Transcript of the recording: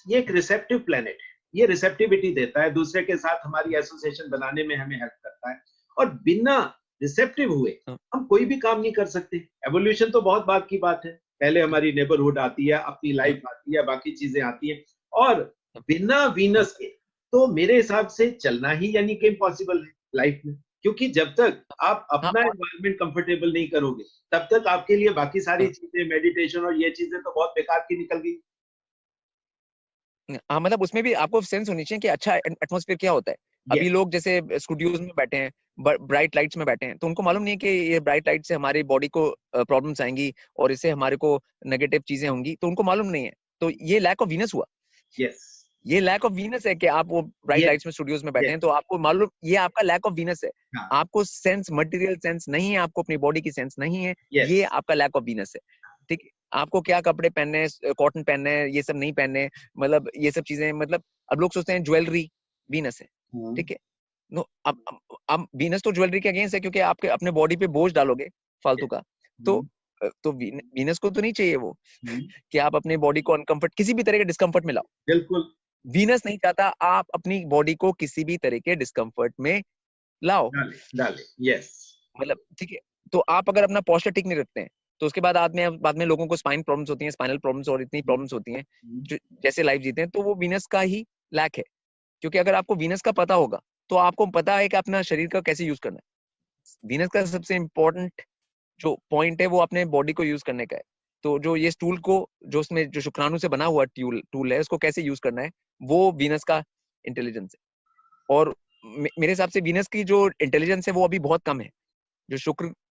ये एक receptive planet है, ये रिसेप्टिविटी देता है, दूसरे के साथ हमारी एसोसिएशन बनाने में हमें हेल्प करता है, और बिना रिसेप्टिव हुए हम कोई भी काम नहीं कर सकते। एवोल्यूशन तो बहुत बात की बात है, पहले हमारी नेबरहुड आती है, अपनी लाइफ आती है, बाकी चीजें आती हैं, और बिना वीनस के तो मेरे हिसाब से चलना ही यानी कि इम्पॉसिबल है लाइफ में, क्योंकि जब तक आप अपना एनवायरनमेंट कंफर्टेबल नहीं करोगे तब तक आपके लिए बाकी सारी चीजें, मेडिटेशन और ये चीजें तो बहुत बेकार की निकल गई। हाँ, मतलब उसमें भी आपको सेंस होनी चाहिए कि अच्छा एटमॉस्फेयर क्या होता है। अभी लोग जैसे स्टूडियोज में बैठे हैं, ब्राइट लाइट्स में बैठे हैं, तो उनको मालूम नहीं है कि ये ब्राइट लाइट से हमारी बॉडी को प्रॉब्लम्स आएंगी और इससे हमारे को नेगेटिव चीजें होंगी, तो उनको मालूम नहीं है। तो ये लैक ऑफ वीनस हुआ। ये लैक ऑफ वीनस है कि आप वो ब्राइट लाइट्स में स्टूडियोज में बैठे हैं, तो आपको मालूम, ये आपका लैक ऑफ वीनस है। आपको सेंस, मटेरियल सेंस नहीं है, आपको अपनी बॉडी की सेंस नहीं है, ये आपका लैक ऑफ वीनस है। ठीक है, आपको क्या कपड़े पहनने हैं, कॉटन पहनने हैं, ये सब नहीं पहनने, मतलब ये सब चीजें, मतलब अब लोग सोचते हैं ज्वेलरी वीनस है। ठीक है, नो, अब वीनस तो ज्वेलरी के अगेंस्ट है, क्योंकि आपके अपने बॉडी पे बोझ डालोगे फालतू का। तो वीनस को तो नहीं चाहिए वो कि आप अपनी बॉडी को अनकंफर्ट, किसी भी तरह के डिस्कंफर्ट में लाओ। बिल्कुल, वीनस नहीं चाहता आप अपनी बॉडी को किसी भी तरह के डिस्कंफर्ट में लाओ, डाले। यस, मतलब ठीक है। तो आप अगर अपना पोस्चर ठीक नहीं रखते हैं, तो उसके बाद में लोगों को स्पाइन प्रॉब्लम्स होती हैं, स्पाइनल प्रॉब्लम्स और इतनी प्रॉब्लम्स होती हैं जैसे लाइफ जीते हैं, तो वो वीनस का ही लैक है। क्योंकि अगर आपको वीनस का पता होगा, तो आपको पता है कि अपना शरीर का कैसे यूज करना है। वीनस का सबसे इंपॉर्टेंट जो पॉइंट है वो अपने बॉडी को यूज करने का है। तो जो ये टूल को, जो उसमें जो शुक्राणु से बना हुआ टूल है, उसको कैसे यूज करना है, वो वीनस का इंटेलिजेंस है। और मेरे हिसाब से वीनस की जो इंटेलिजेंस है वो अभी बहुत कम है। जो शुक्र